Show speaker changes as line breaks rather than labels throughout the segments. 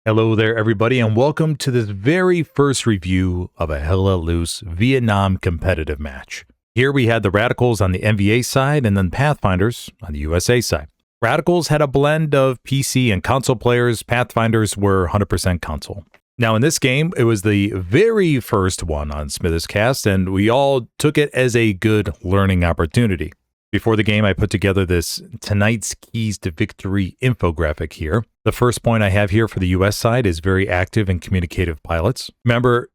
Hello there, everybody, and welcome to this very first review of a Hella Loose Vietnam competitive match. Here we had the Radicals on the NVA side and then Pathfinders on the USA side. Radicals had a blend of PC and console players. Pathfinders were 100% console. Now in this game, it was the very first one on Smithers Cast, and we all took it as a good learning opportunity. Before the game, I put together this tonight's keys to victory infographic here. The first point I have here for the US side is very active and communicative pilots. Remember,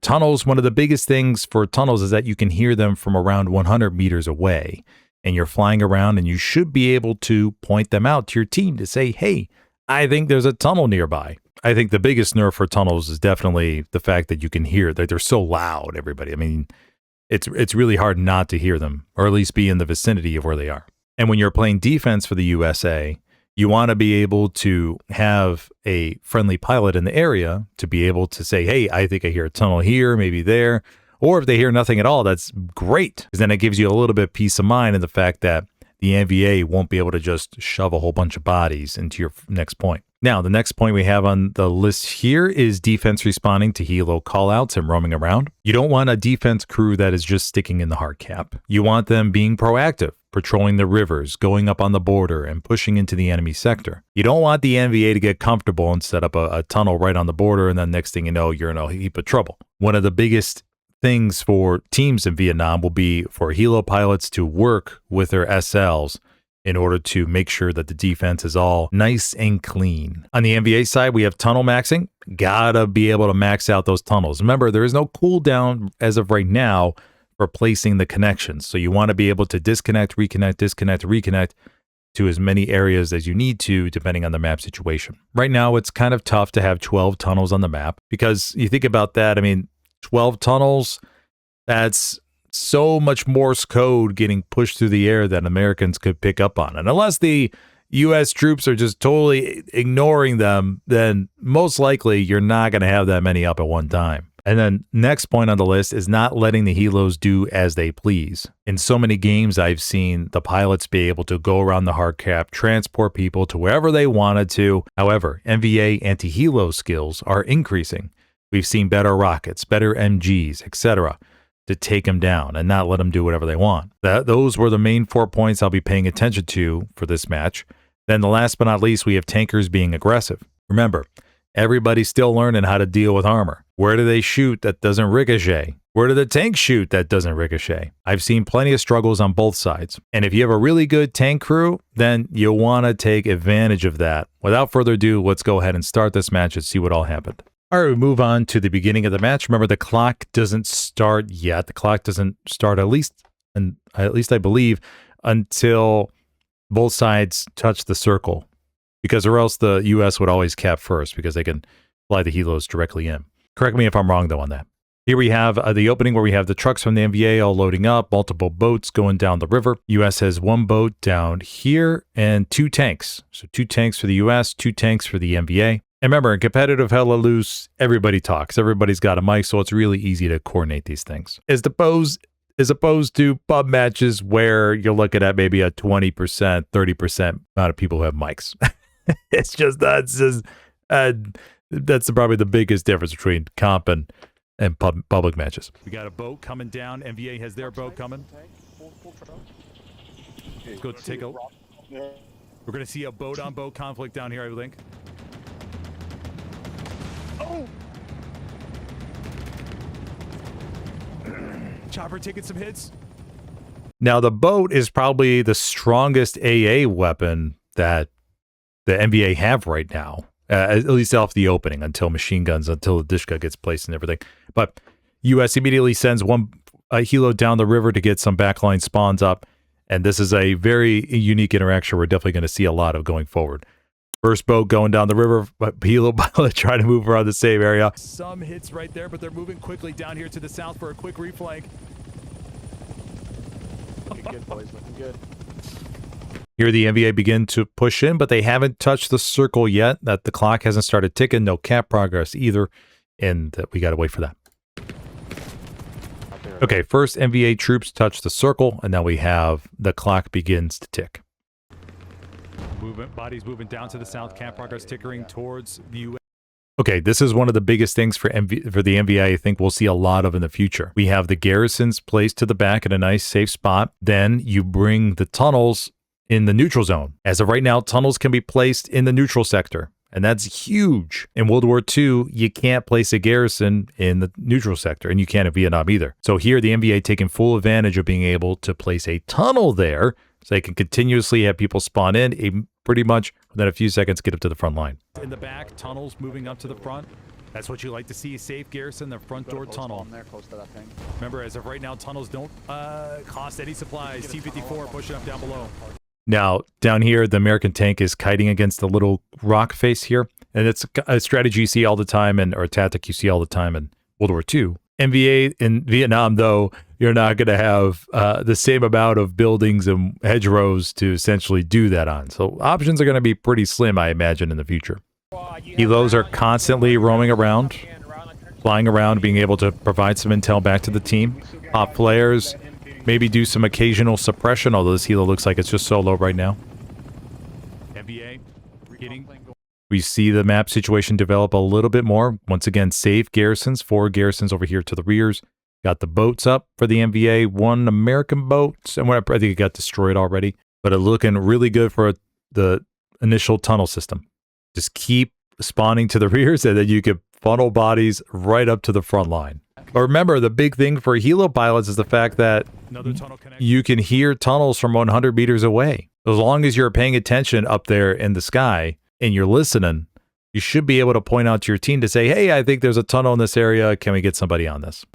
tunnels, one of the biggest things for tunnels is that you can hear them from around 100 meters away. And you're flying around and you should be able to point them out to your team to say, hey, I think there's a tunnel nearby. I think the biggest nerf for tunnels is definitely the fact that you can hear that they're so loud, everybody. I mean, it's really hard not to hear them, or at least be in the vicinity of where they are. And when you're playing defense for the USA, you want to be able to have a friendly pilot in the area to be able to say, hey, I think I hear a tunnel here, maybe there. Or if they hear nothing at all, that's great, because then it gives you a little bit of peace of mind in the fact that the NVA won't be able to just shove a whole bunch of bodies into your next point. Now, the next point we have on the list here is defense responding to helo callouts and roaming around. You don't want a defense crew that is just sticking in the hard cap. You want them being proactive, patrolling the rivers, going up on the border, and pushing into the enemy sector. You don't want the NVA to get comfortable and set up a tunnel right on the border, and then next thing you know, you're in a heap of trouble. One of the biggest things for teams in Vietnam will be for helo pilots to work with their SLs in order to make sure that the defense is all nice and clean. On the NVA side, we have tunnel maxing. Gotta be able to max out those tunnels. Remember, there is no cooldown as of right now for placing the connections. So you want to be able to disconnect, reconnect to as many areas as you need to, depending on the map situation. Right now, it's kind of tough to have 12 tunnels on the map because you think about that, I mean, 12 tunnels, that's so much Morse code getting pushed through the air that Americans could pick up on. And unless the U.S. troops are just totally ignoring them, then most likely you're not going to have that many up at one time. And then next point on the list is not letting the helos do as they please. In so many games, I've seen the pilots be able to go around the hard cap, transport people to wherever they wanted to. However, NVA anti-helo skills are increasing. We've seen better rockets, better MGs, etc., to take them down and not let them do whatever they want. Those were the main 4 points I'll be paying attention to for this match. Then the last but not least, we have tankers being aggressive. Remember, everybody's still learning how to deal with armor. Where do they shoot that doesn't ricochet? Where do the tanks shoot that doesn't ricochet? I've seen plenty of struggles on both sides. And if you have a really good tank crew, then you'll want to take advantage of that. Without further ado, let's go ahead and start this match and see what all happened. All right, we move on to the beginning of the match. Remember, the clock doesn't start yet. The clock doesn't start at least I believe, until both sides touch the circle, because or else the U.S. would always cap first because they can fly the helos directly in. Correct me if I'm wrong, though, on that. Here we have the opening where we have the trucks from the NVA all loading up, multiple boats going down the river. U.S. has one boat down here and 2 tanks. So 2 tanks for the U.S., 2 tanks for the NVA. And remember, in competitive Hella Loose, everybody talks. Everybody's got a mic, so it's really easy to coordinate these things. As opposed to pub matches where you're looking at maybe a 20%, 30% amount of people who have mics. That's probably the biggest difference between comp and public matches. We got a boat coming down. NVA has their boat coming. Let's go take a... We're going to see a boat-on-boat conflict down here, I think. Oh! Chopper taking some hits. Now, the boat is probably the strongest AA weapon that the NVA have right now, at least off the opening, until machine guns, until the Dishka gets placed and everything. But U.S. immediately sends a helo down the river to get some backline spawns up, and this is a very unique interaction we're definitely going to see a lot of going forward. First boat going down the river, but helo pilot trying to move around the same area. Some hits right there, but they're moving quickly down here to the south for a quick reflank.
Looking good, boys. Looking good.
Here the NVA begin to push in, but they haven't touched the circle yet. That the clock hasn't started ticking. No cap progress either, and we got to wait for that. Okay, first NVA troops touch the circle, and now we have the clock begins to tick. Movement, bodies moving down to the south, cap progress tickering towards the U.S. Okay, this is one of the biggest things for the NVA I think we'll see a lot of in the future. We have the garrisons placed to the back in a nice safe spot. Then you bring the tunnels in the neutral zone. As of right now, tunnels can be placed in the neutral sector, and that's huge. In World War II, you can't place a garrison in the neutral sector, and you can't in Vietnam either. So here, the NVA taking full advantage of being able to place a tunnel there so they can continuously have people spawn in, pretty much within a few seconds get up to the front line. In the back, tunnels moving up to the front. That's what you like to see, safe garrison, the front door tunnel.
There, close to that thing.
Remember, as of right now, tunnels don't cost any supplies. T-54 pushing up down below. Now, down here, the American tank is kiting against the little rock face here. And it's a strategy you see all the time, or a tactic you see all the time in World War II. NVA in Vietnam, though, you're not going to have the same amount of buildings and hedgerows to essentially do that on. So options are going to be pretty slim, I imagine, in the future. Helos are constantly roaming around, flying around, being able to provide some intel back to the team. Pop flares, maybe do some occasional suppression, although this helo looks like it's just so low right now. NVA getting... We see the map situation develop a little bit more. Once again, safe garrisons, 4 garrisons over here to the rears. Got the boats up for the NVA, 1 American boat, and I think it got destroyed already, but it's looking really good for the initial tunnel system. Just keep spawning to the rears, and then you can funnel bodies right up to the front line. But remember, the big thing for helo pilots is the fact that you can hear tunnels from 100 meters away. As long as you're paying attention up there in the sky, and you're listening, you should be able to point out to your team to say, hey, I think there's a tunnel in this area. Can we get somebody on this?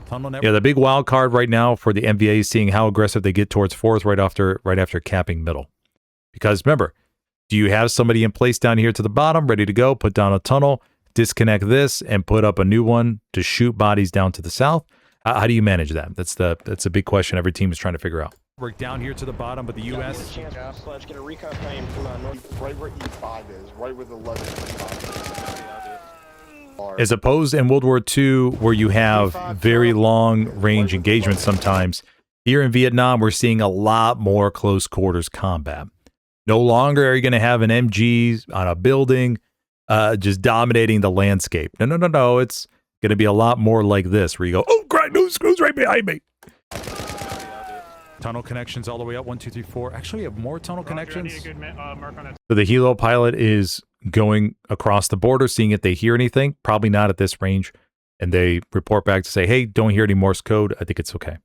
Yeah, the big wild card right now for the NVA is seeing how aggressive they get towards 4th right after capping middle. Because remember, do you have somebody in place down here to the bottom, ready to go, put down a tunnel, disconnect this, and put up a new one to shoot bodies down to the south? How do you manage that? That's a big question every team is trying to figure out. We're down here to the bottom, but the U.S.
Get a recon plane from north, right where E5 is, right where the 11 is.
As opposed in World War II, where you have very long range engagements sometimes, here in Vietnam, we're seeing a lot more close quarters combat. No longer are you going to have an MG on a building just dominating the landscape. No. It's going to be a lot more like this, where you go, oh, crap, no, screws right behind me. Tunnel connections all the way up, 1, 2, 3, 4. Actually, we have more tunnel connections. So the helo pilot is going across the border, seeing if they hear anything. Probably not at this range. And they report back to say, hey, don't hear any Morse code. I think it's okay.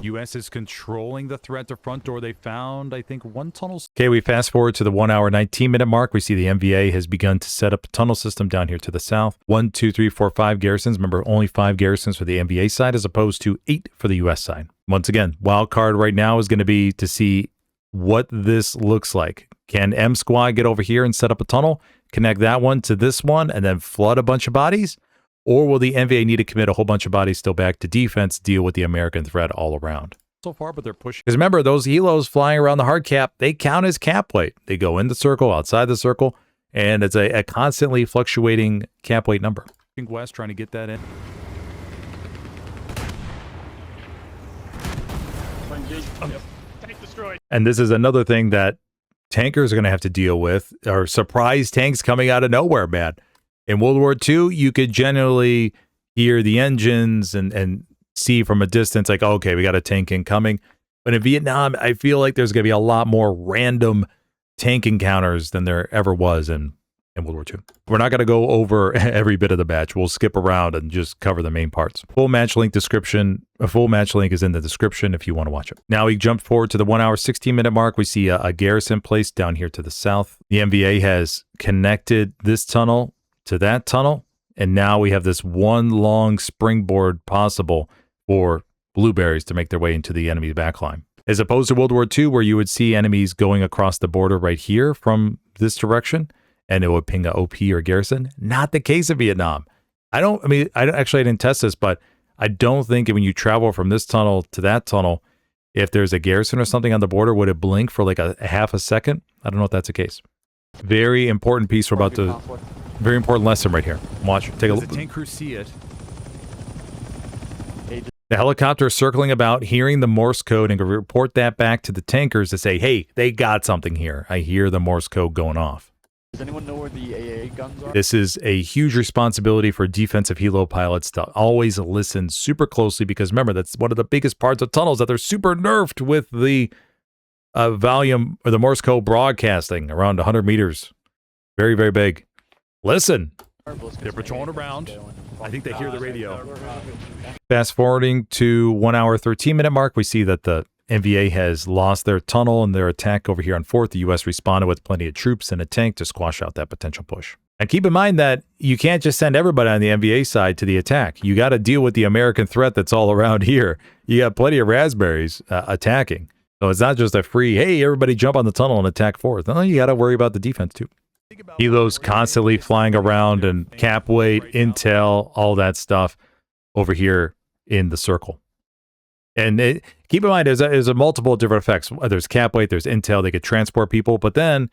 U.S. is controlling the threat to front door. They found, I think, 1 tunnel. Okay, we fast forward to the 1 hour, 19-minute mark. We see the NVA has begun to set up a tunnel system down here to the south. 1, 2, 3, 4, 5 garrisons. Remember, only 5 garrisons for the NVA side as opposed to 8 for the U.S. side. Once again, wild card right now is going to be to see what this looks like. Can M Squad get over here and set up a tunnel, connect that one to this one, and then flood a bunch of bodies? Or will the NVA need to commit a whole bunch of bodies still back to defense, deal with the American threat all around? So far, but they're pushing. Because remember, those helos flying around the hard cap, they count as cap weight. They go in the circle, outside the circle, and it's a constantly fluctuating cap weight number. West trying to get that in.
Tank destroyed.
And this is another thing that tankers are going to have to deal with, are surprise tanks coming out of nowhere, man. In World War II, you could generally hear the engines and see from a distance, like, okay, we got a tank incoming. But in Vietnam, I feel like there's going to be a lot more random tank encounters than there ever was in World War II. We're not going to go over every bit of the match. We'll skip around and just cover the main parts. Full match link description. A full match link is in the description if you want to watch it. Now we jump forward to the 1 hour, 16-minute mark. We see a garrison placed down here to the south. The NVA has connected this tunnel to that tunnel, and now we have this one long springboard possible for blueberries to make their way into the enemy's backline. As opposed to World War II, where you would see enemies going across the border right here from this direction, and it would ping a OP or garrison. Not the case in Vietnam. I didn't test this, but I don't think when you travel from this tunnel to that tunnel, if there's a garrison or something on the border, would it blink for like a half a second? I don't know if that's the case. Very important piece we're about to... Very important lesson right here. Watch. Take a look. The tank crew see it. The helicopter is circling about, hearing the Morse code, and can report that back to the tankers to say, hey, they got something here. I hear the Morse code going off.
Does anyone know where the AA guns are?
This is a huge responsibility for defensive helo pilots to always listen super closely, because remember, that's one of the biggest parts of tunnels, that they're super nerfed with the volume or the Morse code broadcasting around 100 meters. Very, very big. Listen. They're patrolling around. I think they hear the radio. Fast forwarding to 1 hour, 13-minute mark, we see that the NVA has lost their tunnel and their attack over here on 4th. The U.S. responded with plenty of troops and a tank to squash out that potential push. And keep in mind that you can't just send everybody on the NVA side to the attack. You got to deal with the American threat that's all around here. You got plenty of raspberries attacking. So it's not just a free, hey, everybody jump on the tunnel and attack 4th. No, you got to worry about the defense too. Helos constantly flying around and cap weight, intel, all that stuff over here in the circle. And keep in mind, there's a multiple different effects. There's cap weight, there's intel, they could transport people, but then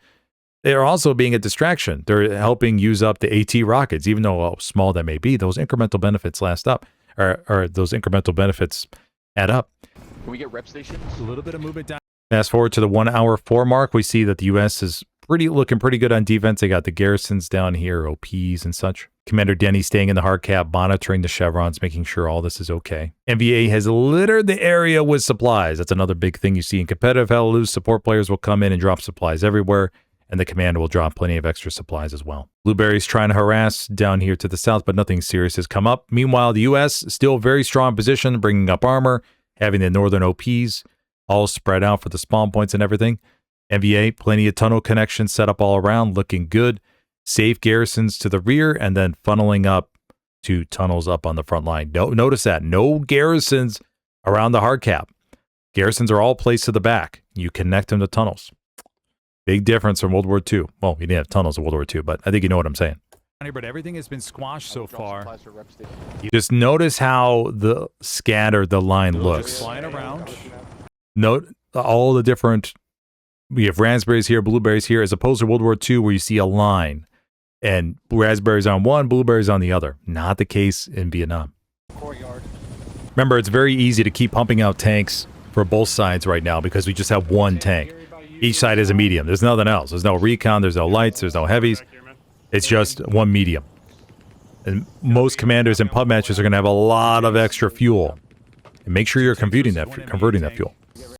they're also being a distraction. They're helping use up the AT rockets, even though how small that may be. Those incremental benefits last up, or those incremental benefits add up.
Can we get rep stations?
A little bit of movement down. Fast forward to the 1 hour 4 mark, we see that the U.S. is looking pretty good on defense. They got the garrisons down here, OPs and such. Commander Denny staying in the hard cap, monitoring the chevrons, making sure all this is okay. NVA has littered the area with supplies. That's another big thing you see in competitive Helios. Support players will come in and drop supplies everywhere, and the commander will drop plenty of extra supplies as well. Blueberry's trying to harass down here to the south, but nothing serious has come up. Meanwhile, the U.S. still very strong position, bringing up armor, having the northern OPs all spread out for the spawn points and everything. NVA, plenty of tunnel connections set up all around, looking good. Safe garrisons to the rear, and then funneling up to tunnels up on the front line. Notice that. No garrisons around the hard cap. Garrisons are all placed to the back. You connect them to tunnels. Big difference from World War II. Well, we didn't have tunnels in World War II, but I think you know what I'm saying. But everything has been squashed so far. You just notice how scattered the line looks.
Flying around.
Note all the different... We have raspberries here, blueberries here, as opposed to World War II where you see a line and raspberries on one, blueberries on the other. Not the case in Vietnam.
Courtyard.
Remember, it's very easy to keep pumping out tanks for both sides right now because we just have one tank. Each side is a medium. There's nothing else. There's no recon, there's no lights, there's no heavies. It's just one medium. And most commanders in pub matches are going to have a lot of extra fuel. And make sure you're converting that fuel.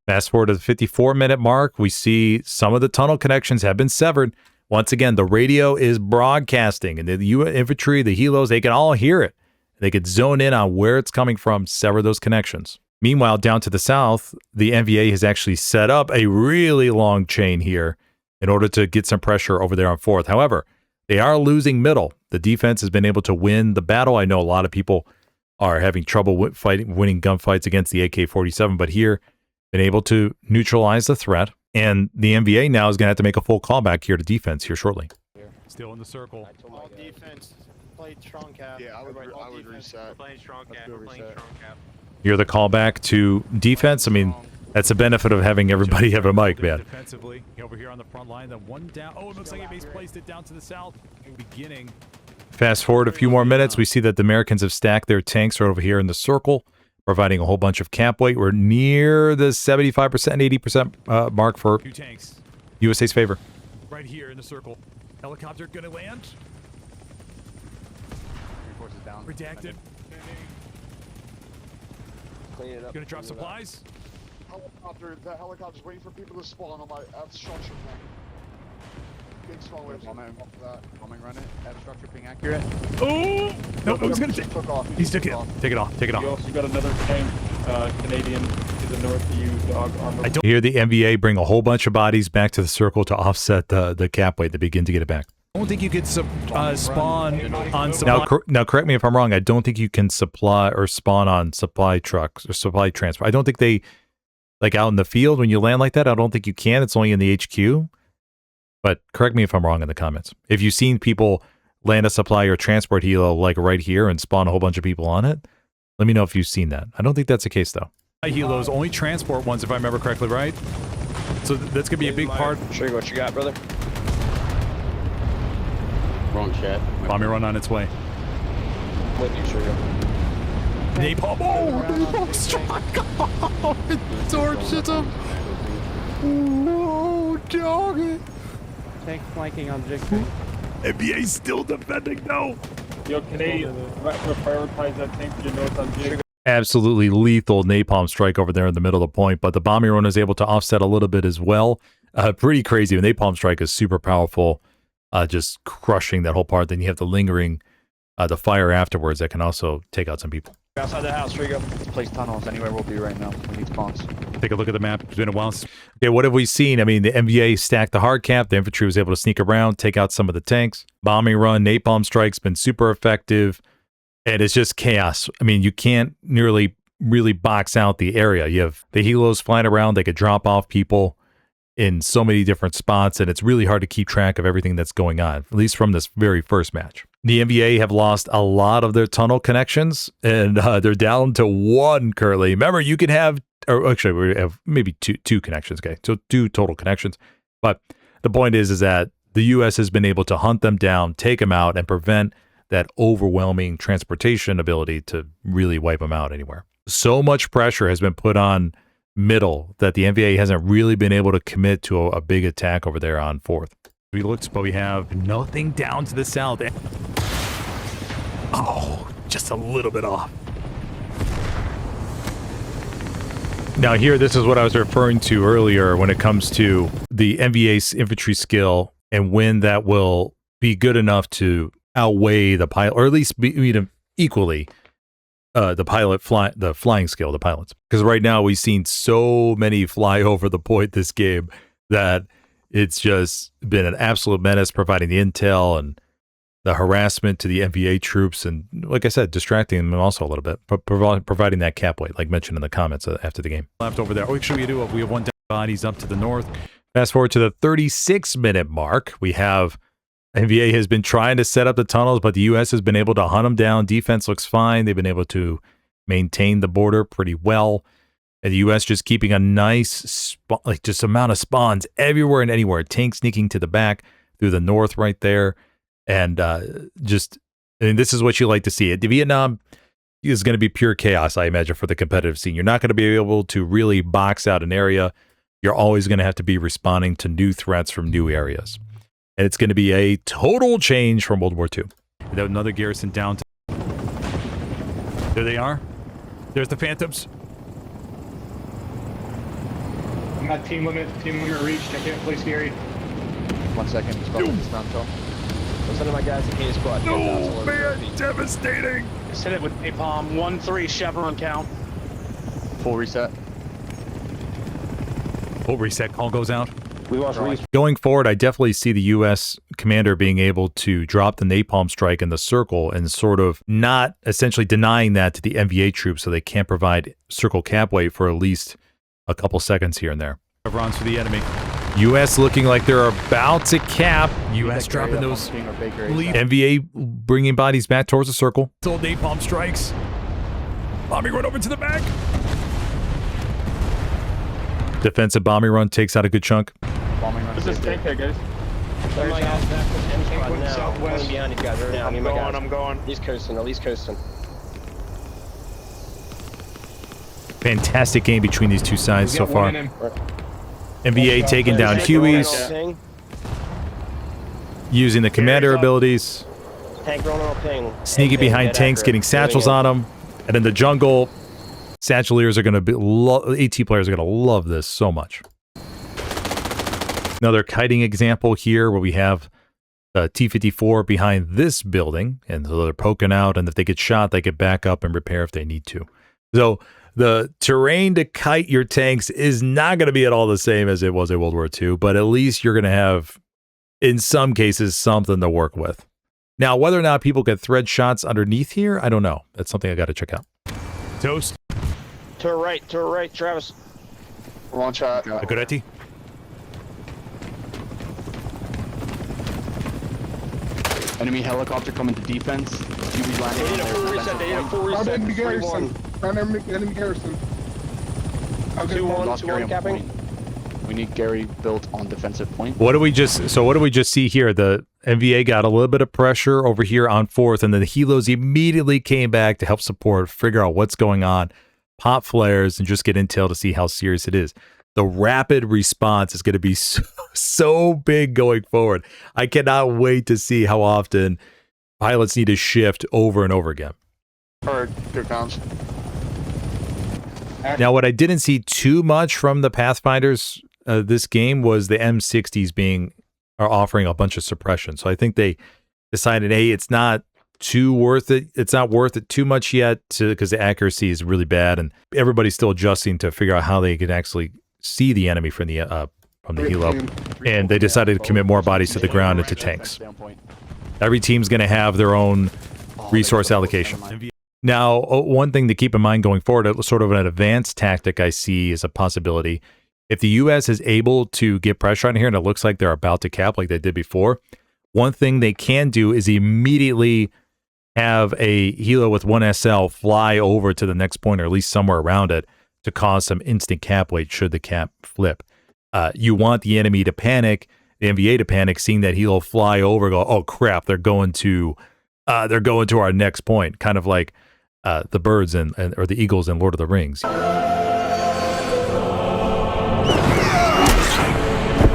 Fast forward to the 54-minute mark, we see some of the tunnel connections have been severed. Once again, the radio is broadcasting, and the infantry, the helos, they can all hear it. They could zone in on where it's coming from, sever those connections. Meanwhile, down to the south, the NVA has actually set up a really long chain here in order to get some pressure over there on 4th. However, they are losing middle. The defense has been able to win the battle. I know a lot of people are having trouble winning gunfights against the AK-47, but here, been able to neutralize the threat, and the NVA now is going to have to make a full callback here to defense here shortly.
Still in the circle.
All defense. Play strong cap. Yeah, I would reset.
Playing strong cap. We're playing strong cap.
You're the callback to defense. I mean, that's the benefit of having everybody have a mic, man.
Defensively, over here on the front line, then one down. Oh, it looks like he's placed it down to the south. Beginning.
Fast forward a few more minutes, we see that the Americans have stacked their tanks right over here in the circle, providing a whole bunch of cap weight. We're near the 75%, 80% mark for
Two tanks.
USA's favor.
Right here in the circle. Helicopter gonna land.
Forces down.
Redacted.
Clean it up.
Gonna drop supplies.
The helicopter's waiting for people to spawn on my structure thing. Big spawn waves.
Bombing run it. At structure ping accurate.
Oh! No, he's gonna take.
Took off.
He's took it. Take it off. Take it
You
off.
also got another tank, Canadian, to the north of you, dog armor.
I don't hear the NVA bring a whole bunch of bodies back to the circle to offset the cap weight to begin to get it back.
I don't think you could spawn on supply.
Now, correct me if I'm wrong. I don't think you can supply or spawn on supply trucks or supply transport. I don't think they, like out in the field when you land like that, I don't think you can. It's only in the HQ. But correct me if I'm wrong in the comments. If you've seen people land a supply or transport helo like right here and spawn a whole bunch of people on it, let me know if you've seen that. I don't think that's the case, though.
Helos only transport ones, if I remember correctly, right? So that's going to be a big part.
Show you what you got, brother.
Wrong chat.
Bombing run on its way.
With you, Sugar.
Napalm. Oh, napalm strike. Torches him. Oh, doggy.
Tank flanking on Victory.
NBA still defending, no.
Yo, Canadian, prioritize that tank to your north on Jig.
Absolutely lethal napalm strike over there in the middle of the point, but the bombing run is able to offset a little bit as well. Pretty crazy. The napalm strike is super powerful, just crushing that whole part. Then you have the lingering, the fire afterwards that can also take out some people.
Outside the house, Trigo.
Let's place tunnels anywhere we'll be right now. We need spawns.
Take a look at the map. It's been a while. Okay, what have we seen? I mean, the NVA stacked the hard cap. The infantry was able to sneak around, take out some of the tanks. Bombing run, napalm strikes, been super effective. And it's just chaos. I mean, you can't nearly really box out the area. You have the Helios flying around. They could drop off people in so many different spots, and it's really hard to keep track of everything that's going on, at least from this very first match. The NVA have lost a lot of their tunnel connections, and they're down to one currently. Remember, you can have, or actually, we have maybe two connections, okay? So 2 total connections. But the point is that the U.S. has been able to hunt them down, take them out, and prevent that overwhelming transportation ability to really wipe them out anywhere. So much pressure has been put on middle that the NVA hasn't really been able to commit to a big attack over there on 4th. We looked, but we have nothing down to the south. Oh, just a little bit off. Now here, this is what I was referring to earlier when it comes to the NVA's infantry skill and when that will be good enough to outweigh the pilot, or at least be equally the flying skill of the pilots. Because right now we've seen so many fly over the point this game that it's just been an absolute menace, providing the intel and the harassment to the NVA troops, and like I said, distracting them also a little bit, but providing that cap weight, like mentioned in the comments after the game. Left over there. Oh, actually, we have one dead bodies up to the north. Fast forward to the 36-minute mark. We have NVA has been trying to set up the tunnels, but the U.S. has been able to hunt them down. Defense looks fine. They've been able to maintain the border pretty well. And the U.S. just keeping a nice, just amount of spawns everywhere and anywhere. Tanks sneaking to the back through the north right there. And this is what you like to see. Vietnam is going to be pure chaos, I imagine, for the competitive scene. You're not going to be able to really box out an area. You're always going to have to be responding to new threats from new areas. And it's going to be a total change from World War II. Without another garrison down. There they are. There's the Phantoms.
I'm at team limit reached. I can't place Gary.
1 second. Just about this down top.
Send my guys to K squad.
Oh, man, devastating.
Just hit it with napalm. 1-3 chevron count.
Full reset.
Full reset call goes out.
We lost Reese.
Going forward, I definitely see the U.S. commander being able to drop the napalm strike in the circle and sort of not essentially denying that to the NVA troops so they can't provide circle cap weight for at least a couple seconds here and there. Runs for the enemy. U.S. looking like they're about to cap. U.S. dropping those. NVA bringing bodies back towards the circle. Still napalm strikes. Bombing run over to the back. Defensive bombing run takes out a good chunk.
Bombing run.
This is tank here, guys.
Send my guys back to M squad now.
Southwest.
I'm behind these guys right now. I need my guys.
I'm going.
East coasting. At least coasting.
Fantastic game between these two sides so far.
Right.
NVA taking down Hueys, using the commander abilities,
Tank rolling on ping.
sneaking behind tanks, getting satchels on them, and in the jungle, satcheliers are going to be, AT players are going to love this so much. Another kiting example here where we have the T-54 behind this building, and so they're poking out, and if they get shot, they can back up and repair if they need to. So the terrain to kite your tanks is not going to be at all the same as it was in World War II, but at least you're going to have, in some cases, something to work with. Now, whether or not people get thread shots underneath here, I don't know. That's something I got to check out. Toast.
To our right, Travis.
Launch shot.
Agoretti.
Enemy helicopter coming to defense. UV landing.
They need a full reset. They need a full reset.
Enemy garrison.
3-1.
Enemy garrison.
2-1 capping.
We need Gary built on defensive point.
What do we just see here? The NVA got a little bit of pressure over here on 4th, and then the Helios immediately came back to help support, figure out what's going on, pop flares, and just get intel to see how serious it is. The rapid response is going to be so big going forward. I cannot wait to see how often pilots need to shift over and over again.
Alright, here comes.
Now, what I didn't see too much from the Pathfinders this game was the M60s are offering a bunch of suppression. So I think they decided, hey, it's not too worth it. It's not worth it too much yet because the accuracy is really bad, and everybody's still adjusting to figure out how they can actually see the enemy from the helo. And they decided to commit more bodies to the ground and to tanks. Every team's going to have their own resource allocation. Now, one thing to keep in mind going forward, sort of an advanced tactic I see is a possibility. If the U.S. is able to get pressure on here and it looks like they're about to cap like they did before, one thing they can do is immediately have a helo with one SL fly over to the next point, or at least somewhere around it, to cause some instant cap weight should the cap flip. You want the enemy to panic, the NVA to panic, seeing that helo fly over, go, oh crap, they're going to our next point, kind of like the birds or the eagles in Lord of the Rings.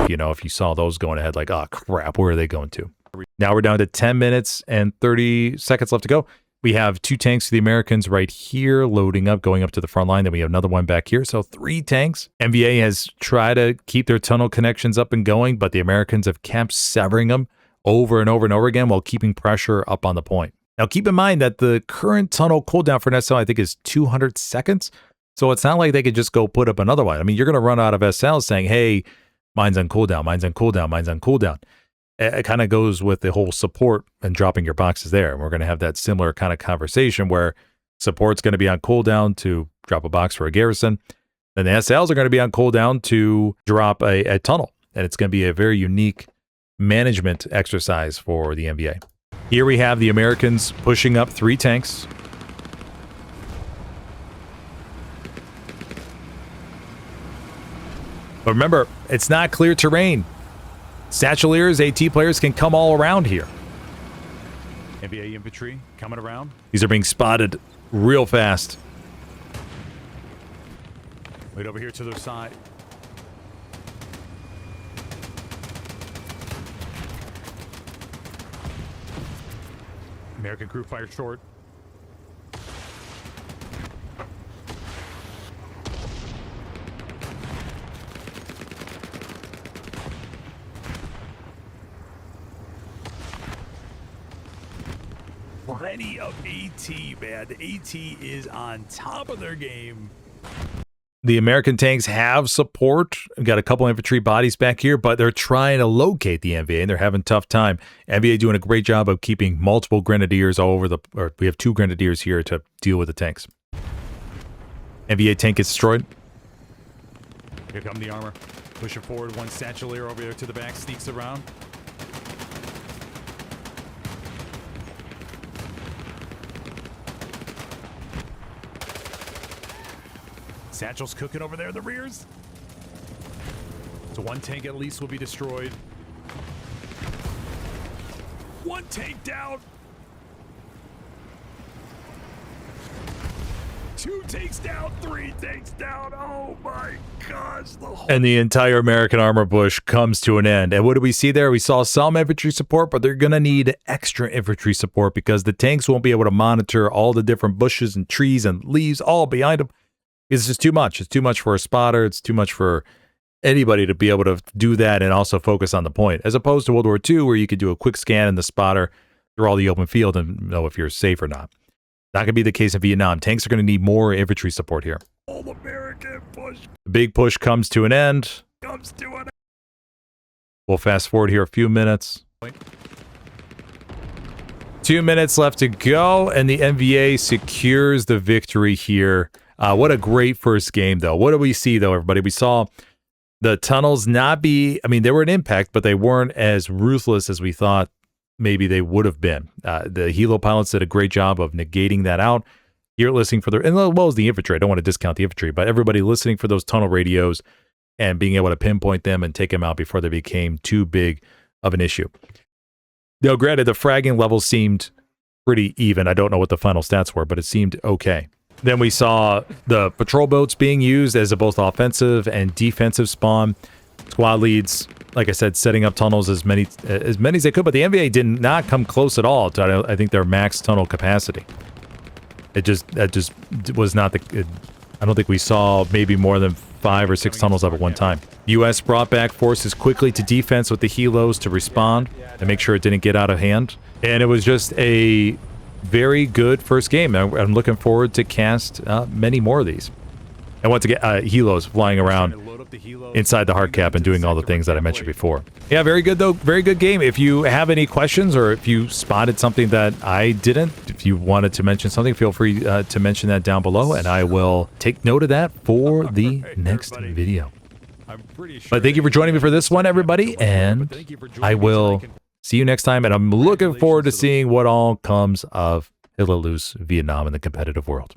You know, if you saw those going ahead, like, oh crap, where are they going to? Now we're down to 10 minutes and 30 seconds left to go. We have 2 tanks for the Americans right here, loading up, going up to the front line. Then we have another one back here. So 3 tanks. NVA has tried to keep their tunnel connections up and going, but the Americans have kept severing them over and over and over again while keeping pressure up on the point. Now, keep in mind that the current tunnel cooldown for an SL, I think, is 200 seconds. So it's not like they could just go put up another one. I mean, you're going to run out of SL saying, hey, mine's on cooldown, mine's on cooldown, mine's on cooldown. It kind of goes with the whole support and dropping your boxes there. And we're going to have that similar kind of conversation where support's going to be on cooldown to drop a box for a garrison. Then the SLs are going to be on cooldown to drop a tunnel. And it's going to be a very unique management exercise for the NVA. Here we have the Americans pushing up 3 tanks. But remember, it's not clear terrain. Satcheliers, AT players can come all around here.
NVA infantry coming around.
These are being spotted real fast.
Right over here to their side. American crew fire short. Plenty of AT, man. The AT is on top of their game.
The American tanks have support. We've got a couple infantry bodies back here, but they're trying to locate the NVA, and they're having a tough time. NVA doing a great job of keeping multiple grenadiers all over or we have 2 grenadiers here to deal with the tanks. NVA tank gets destroyed.
Here come the armor. Pushing forward. One Satchelier over there to the back. Sneaks around. Satchel's cooking over there in the rears. So 1 tank at least will be destroyed. 1 tank down. 2 tanks down. 3 tanks down. Oh my gosh.
And the entire American armor bush comes to an end. And what do we see there? We saw some infantry support, but they're going to need extra infantry support because the tanks won't be able to monitor all the different bushes and trees and leaves all behind them. It's just too much. It's too much for a spotter. It's too much for anybody to be able to do that and also focus on the point, as opposed to World War II, where you could do a quick scan in the spotter through all the open field and know if you're safe or not. Not going to be the case in Vietnam. Tanks are going to need more infantry support here.
All American push.
The big push comes to an end.
Comes to an end.
We'll fast forward here a few minutes. 2 minutes left to go, and the NVA secures the victory here. What a great first game, though. What do we see, though, everybody? We saw the tunnels not be, I mean, they were an impact, but they weren't as ruthless as we thought maybe they would have been. The helo pilots did a great job of negating that out. You're listening for and as well as the infantry. I don't want to discount the infantry, but everybody listening for those tunnel radios and being able to pinpoint them and take them out before they became too big of an issue. Now, granted, the fragging level seemed pretty even. I don't know what the final stats were, but it seemed okay. Then we saw the patrol boats being used as a both offensive and defensive spawn. Squad leads, like I said, setting up tunnels as many as they could, but the NVA did not come close at all to, I think, their max tunnel capacity. That just was not the... I don't think we saw maybe more than 5 or 6 tunnels up at one time. U.S. brought back forces quickly to defense with the Helios to respond and make sure it didn't get out of hand. And it was just a very good first game. I'm looking forward to cast many more of these. And once again, Helios flying around inside the hard cap and doing all the things that I mentioned before. Yeah, very good though. Very good game. If you have any questions or if you spotted something that I didn't, if you wanted to mention something, feel free to mention that down below and I will take note of that for the next video. But thank you for joining me for this one, everybody, and I will see you next time. And I'm looking forward to seeing what all comes of Helios, Vietnam, in the competitive world.